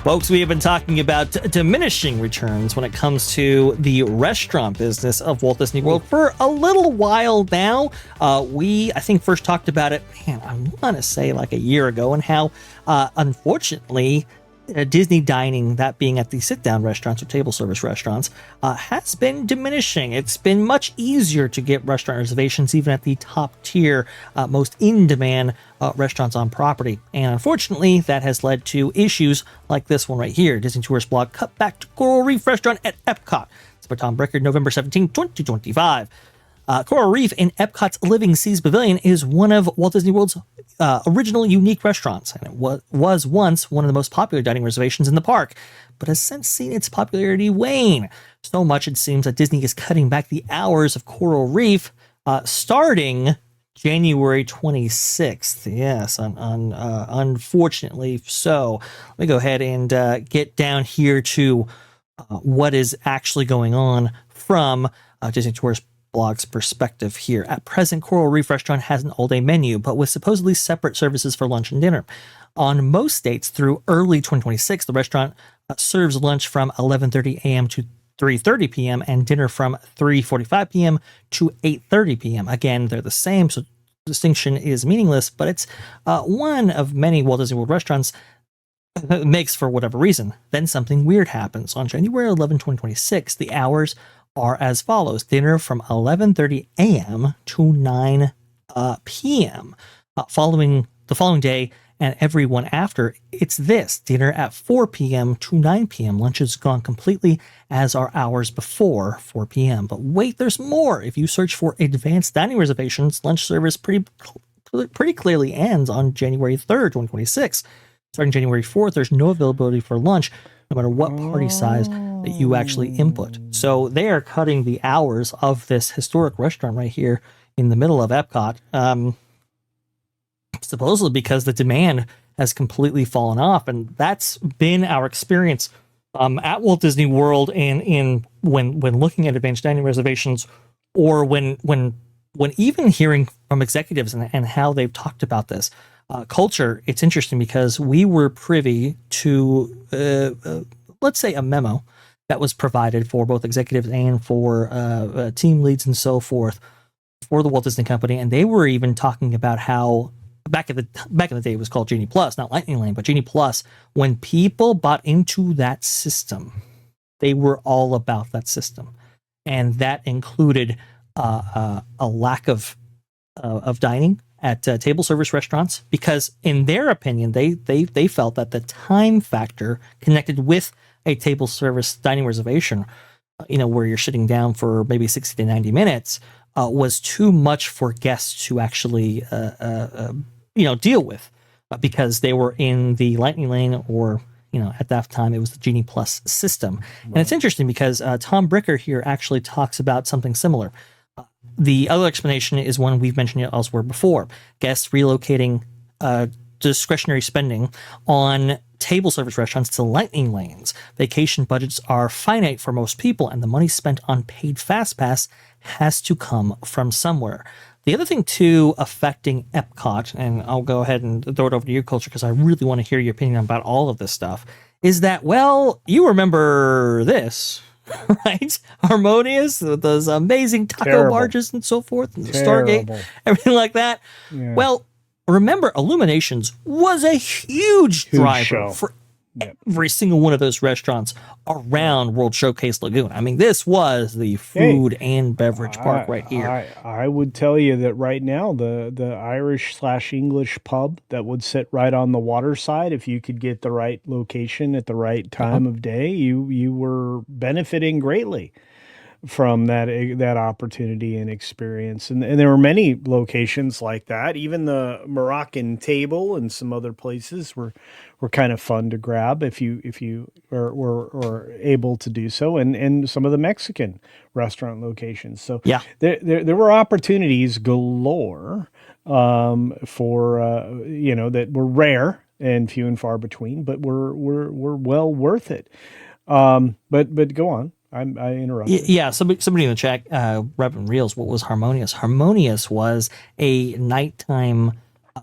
Folks, we have been talking about diminishing returns when it comes to the restaurant business of Walt Disney World for a little while now. I think, first talked about it, I want to say like a year ago, and how, unfortunately, Disney dining, that being at the sit-down restaurants or table service restaurants, has been diminishing. It's been much easier to get restaurant reservations even at the top tier, most in-demand restaurants on property. And unfortunately, that has led to issues like this one right here. Disney Tourist blog cut back to Coral Reef Restaurant at EPCOT. It's by Tom Bricker, November 17, 2025. Coral Reef in Epcot's Living Seas Pavilion is one of Walt Disney World's original unique restaurants, and it was once one of the most popular dining reservations in the park, but has since seen its popularity wane. So much it seems that Disney is cutting back the hours of Coral Reef starting January 26th. Yes, unfortunately so. Let me go ahead and get down here to what is actually going on from Disney Tourist blog's perspective here. At present, Coral Reef Restaurant has an all-day menu, but with supposedly separate services for lunch and dinner. On most dates through early 2026, the restaurant serves lunch from 11:30 a.m. to 3:30 p.m. and dinner from 3:45 p.m. to 8:30 p.m. Again, they're the same, so distinction is meaningless, but it's one of many Walt Disney World restaurants makes for whatever reason. Then something weird happens. On January 11, 2026, the hours are as follows. Dinner from 11:30 a.m. to 9 p.m. The following day and every one after, it's this. Dinner at 4 p.m. to 9 p.m. Lunch is gone completely, as are hours before 4 p.m. But wait, there's more. If you search for advanced dining reservations, lunch service pretty clearly ends on January 3rd, 2026. Starting January 4th, there's no availability for lunch, no matter what party size that you actually input. So they are cutting the hours of this historic restaurant right here in the middle of Epcot, supposedly because the demand has completely fallen off. And that's been our experience at Walt Disney World, and when looking at advanced dining reservations, or when even hearing from executives and how they've talked about this culture. It's interesting because we were privy to let's say a memo that was provided for both executives and for team leads and so forth for the Walt Disney Company, and they were even talking about how back in the day it was called Genie Plus, not Lightning Lane, but Genie Plus. When people bought into that system, they were all about that system, and that included a lack of dining at table service restaurants, because in their opinion, they felt that the time factor connected with a table service dining reservation, where you're sitting down for maybe 60 to 90 minutes, was too much for guests to actually, deal with, because they were in the Lightning Lane, or, at that time it was the Genie Plus system. Right. And it's interesting because Tom Bricker here actually talks about something similar. The other explanation is one we've mentioned elsewhere before. Guests relocating discretionary spending on table service restaurants to Lightning Lanes. Vacation budgets are finite for most people, and the money spent on paid FastPass has to come from somewhere. The other thing, too, affecting Epcot, and I'll go ahead and throw it over to you, Culture, because I really want to hear your opinion about all of this stuff, is that, well, you remember this, right? Harmonious, those amazing taco barges and so forth, and the Stargate, everything like that. Yeah. Well, remember, Illuminations was a huge driver for every single one of those restaurants around World Showcase Lagoon. I mean, this was the food and beverage park right here. I would tell you that right now, the Irish/English pub that would sit right on the water side, if you could get the right location at the right time of day, you were benefiting greatly from that opportunity and experience. And there were many locations like that. Even the Moroccan table and some other places were kind of fun to grab if you were able to do so, and some of the Mexican restaurant locations. So yeah, there were opportunities galore for that were rare and few and far between, but were well worth it. But go on. I interrupted. Yeah, somebody in the chat, Reverend Reels, what was Harmonious? Harmonious was a nighttime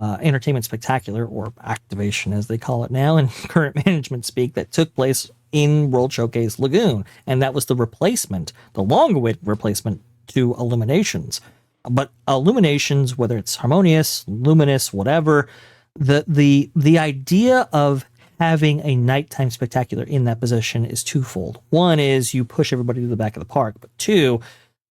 entertainment spectacular, or activation as they call it now in current management speak, that took place in World Showcase Lagoon. And that was the replacement, the long-awaited replacement to Illuminations. But Illuminations, whether it's Harmonious, Luminous, whatever, the idea of having a nighttime spectacular in that position is twofold. One is you push everybody to the back of the park, but two,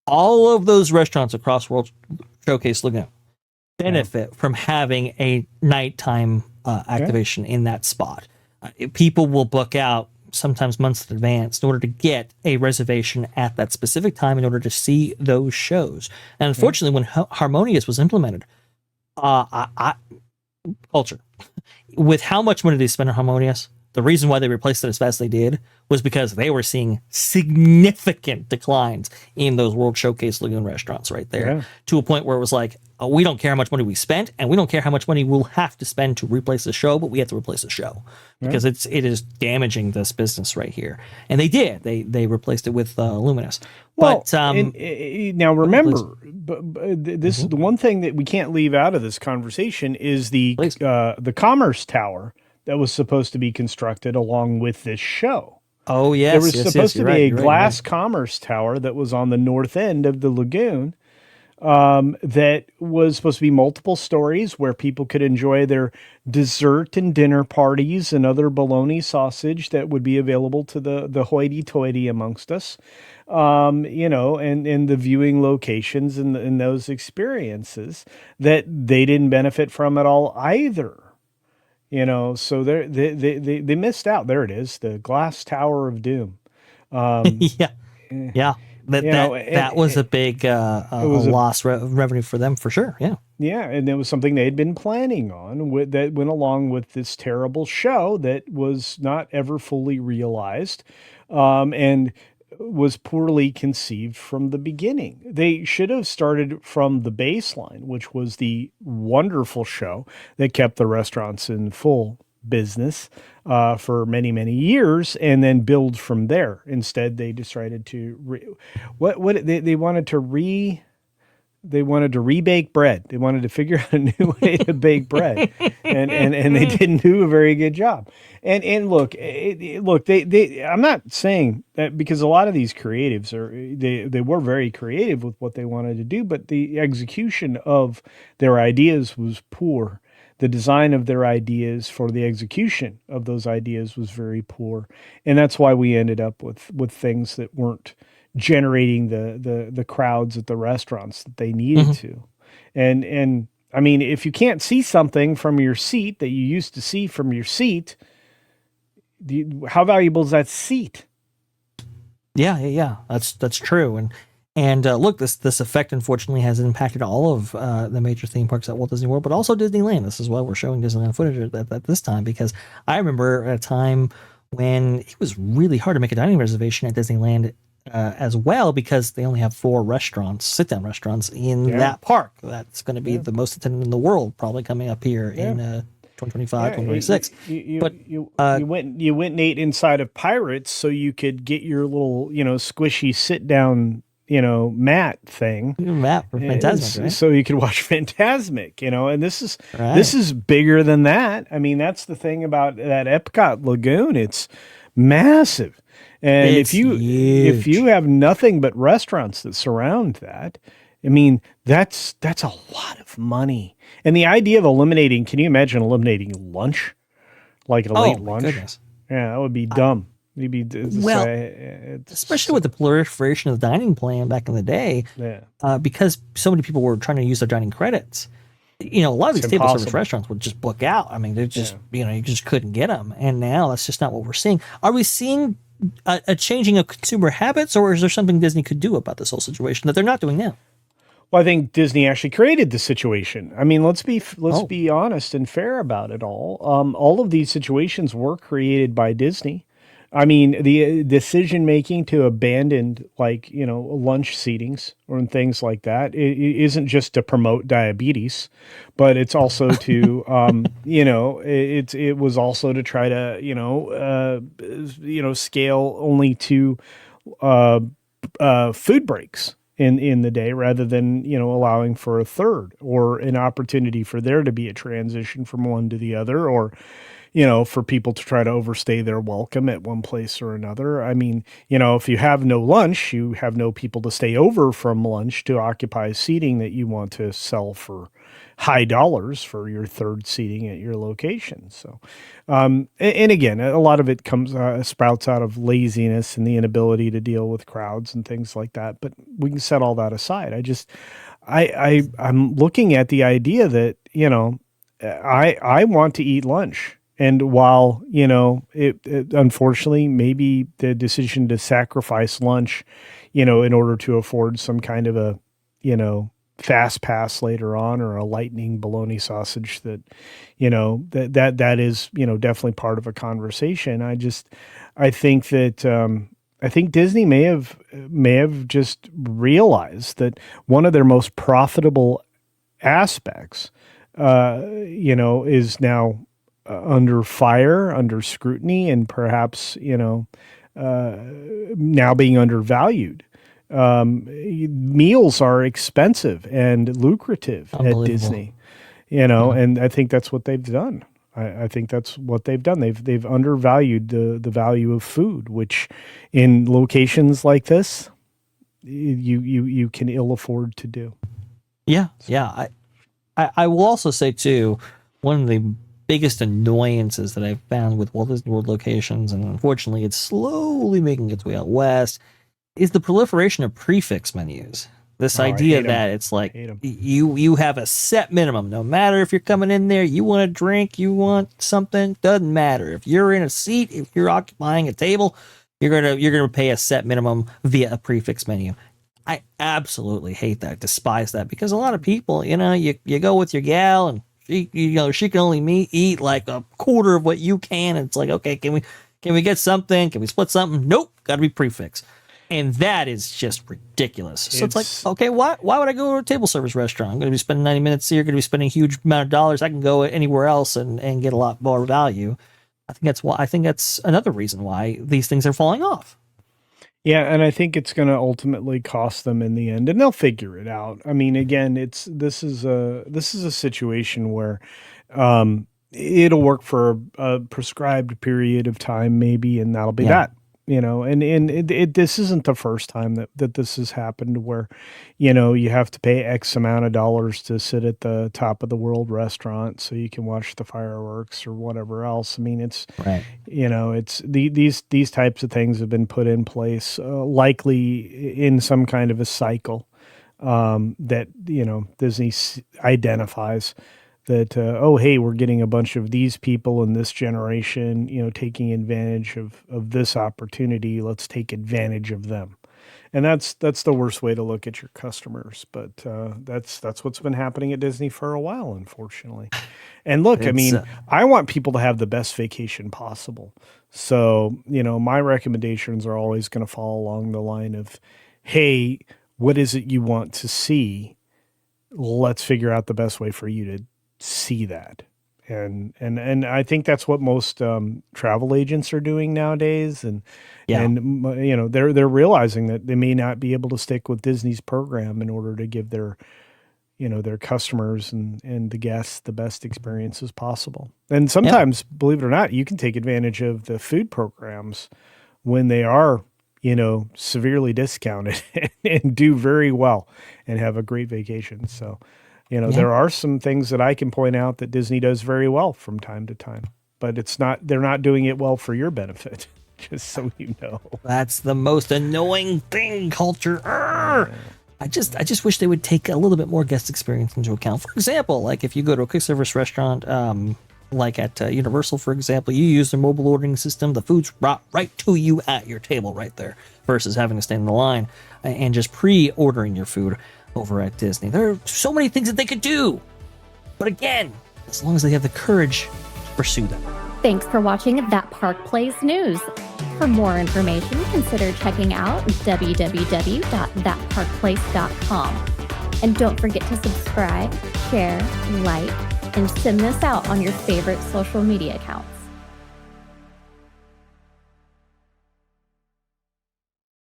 all of those restaurants across World Showcase Lagoon benefit from having a nighttime activation in that spot. People will book out sometimes months in advance in order to get a reservation at that specific time in order to see those shows. And unfortunately, when Harmonious was implemented, culture, with how much money they spent on Harmonious, the reason why they replaced it as fast as they did was because they were seeing significant declines in those World Showcase Lagoon restaurants right there, to a point where it was like, oh, we don't care how much money we spent, and we don't care how much money we'll have to spend to replace the show, but we have to replace the show because it is damaging this business right here. And they did. They replaced it with Luminous. Well, but now remember, this the one thing that we can't leave out of this conversation is the Commerce Tower that was supposed to be constructed along with this show. Oh, yes. There was supposed to be a glass commerce tower that was on the north end of the lagoon that was supposed to be multiple stories where people could enjoy their dessert and dinner parties and other bologna sausage that would be available to the hoity-toity amongst us, you know, and the viewing locations and those experiences that they didn't benefit from at all either. You know, so they missed out. There it is, the glass tower of doom. Yeah. That was a big loss revenue for them for sure. Yeah. Yeah, and it was something they had been planning on that went along with this terrible show that was not ever fully realized, and was poorly conceived from the beginning. They should have started from the baseline, which was the wonderful show that kept the restaurants in full business for many, many years, and then build from there. Instead, they decided to they wanted to rebake bread. They wanted to figure out a new way to bake bread, and they didn't do a very good job. And look, I'm not saying that, because a lot of these creatives they were very creative with what they wanted to do, but the execution of their ideas was poor. The design of their ideas for the execution of those ideas was very poor, and that's why we ended up with things that weren't generating the crowds at the restaurants that they needed to. And I mean, if you can't see something from your seat that you used to see from your seat, how valuable is that seat? Yeah. That's true. And look, this effect unfortunately has impacted all of the major theme parks at Walt Disney World, but also Disneyland. This is why we're showing Disneyland footage at this time, because I remember at a time when it was really hard to make a dining reservation at Disneyland as well, because they only have 4 restaurants, sit-down restaurants in that park. That's going to be the most attended in the world, probably coming up here in 2025, 2026. You went and ate inside of Pirates so you could get your little, squishy sit-down, mat thing. Mat for Fantasmic, right? So you could watch Fantasmic, and this is bigger than that. I mean, that's the thing about that Epcot Lagoon. It's massive. And if you have nothing but restaurants that surround that, I mean, that's a lot of money. And the idea of eliminating, can you imagine eliminating lunch? Like a late lunch? Goodness. Yeah, that would be dumb. Especially with the proliferation of the dining plan back in the day, because so many people were trying to use their dining credits. A lot of these table service restaurants would just book out. I mean, they're just, you just couldn't get them. And now that's just not what we're seeing. Are we seeing a changing of consumer habits, or is there something Disney could do about this whole situation that they're not doing now? Well, I think Disney actually created the situation. I mean, let's be honest and fair about it all. All of these situations were created by Disney. I mean, the decision making to abandon, lunch seatings or things like that, it isn't just to promote diabetes, but it's also to, it was also to try to, scale only to food breaks. in the day, rather than, allowing for a third, or an opportunity for there to be a transition from one to the other, or, for people to try to overstay their welcome at one place or another. I mean, if you have no lunch, you have no people to stay over from lunch to occupy seating that you want to sell for high dollars for your third seating at your location. So, and again, a lot of it sprouts out of laziness and the inability to deal with crowds and things like that. But we can set all that aside. I'm looking at the idea that, I want to eat lunch. And while, it unfortunately, maybe the decision to sacrifice lunch, in order to afford some kind of a, fast pass later on, or a lightning bologna sausage that, that is, definitely part of a conversation. I think that, I think Disney may have just realized that one of their most profitable aspects, is now under fire, under scrutiny, and perhaps, now being undervalued. Meals are expensive and lucrative at Disney, and I think that's what they've done. I think that's what they've done. They've undervalued the value of food, which in locations like this, you can ill afford to do. Yeah. Yeah. I will also say too, one of the biggest annoyances that I've found with Walt Disney World locations, and unfortunately it's slowly making its way out west, is the proliferation of prefix menus. This idea that it's like you have a set minimum. No matter if you're coming in there, you want a drink, you want something, doesn't matter. If you're in a seat, if you're occupying a table, you're gonna pay a set minimum via a prefix menu. I absolutely hate that, despise that, because a lot of people, you go with your gal and she can only eat like a quarter of what you can. And it's like, okay, can we get something? Can we split something? Nope, got to be prefix. And that is just ridiculous. So it's like, okay, why would I go to a table service restaurant? I'm going to be spending 90 minutes here, going to be spending a huge amount of dollars. I can go anywhere else and get a lot more value. I think that's another reason why these things are falling off. Yeah, and I think it's going to ultimately cost them in the end, and they'll figure it out. I mean, again, this is a situation where it'll work for a prescribed period of time, maybe, and that'll be that. This isn't the first time that this has happened, where, you have to pay X amount of dollars to sit at the top of the world restaurant so you can watch the fireworks or whatever else. I mean, it's right. It's these types of things have been put in place, likely in some kind of a cycle that Disney identifies. That, hey, we're getting a bunch of these people in this generation, taking advantage of this opportunity. Let's take advantage of them. And that's the worst way to look at your customers. But that's what's been happening at Disney for a while, unfortunately. And look, I want people to have the best vacation possible. So, my recommendations are always going to fall along the line of, hey, what is it you want to see? Let's figure out the best way for you to see that. And I think that's what most travel agents are doing nowadays. And they're realizing that they may not be able to stick with Disney's program in order to give their customers and the guests the best experiences possible. And sometimes, believe it or not, you can take advantage of the food programs when they are, severely discounted and do very well and have a great vacation. So, there are some things that I can point out that Disney does very well from time to time, but they're not doing it well for your benefit, just so you know. That's the most annoying thing, culture. I just wish they would take a little bit more guest experience into account. For example, like if you go to a quick service restaurant, like at Universal, for example, you use their mobile ordering system. The food's brought right to you at your table right there, versus having to stand in the line and just pre-ordering your food over at Disney. There are so many things that they could do. But again, as long as they have the courage to pursue them. Thanks for watching That Park Plays News. For more information, consider checking out www.thatparkplace.com. And don't forget to subscribe, share, like, and send this out on your favorite social media accounts.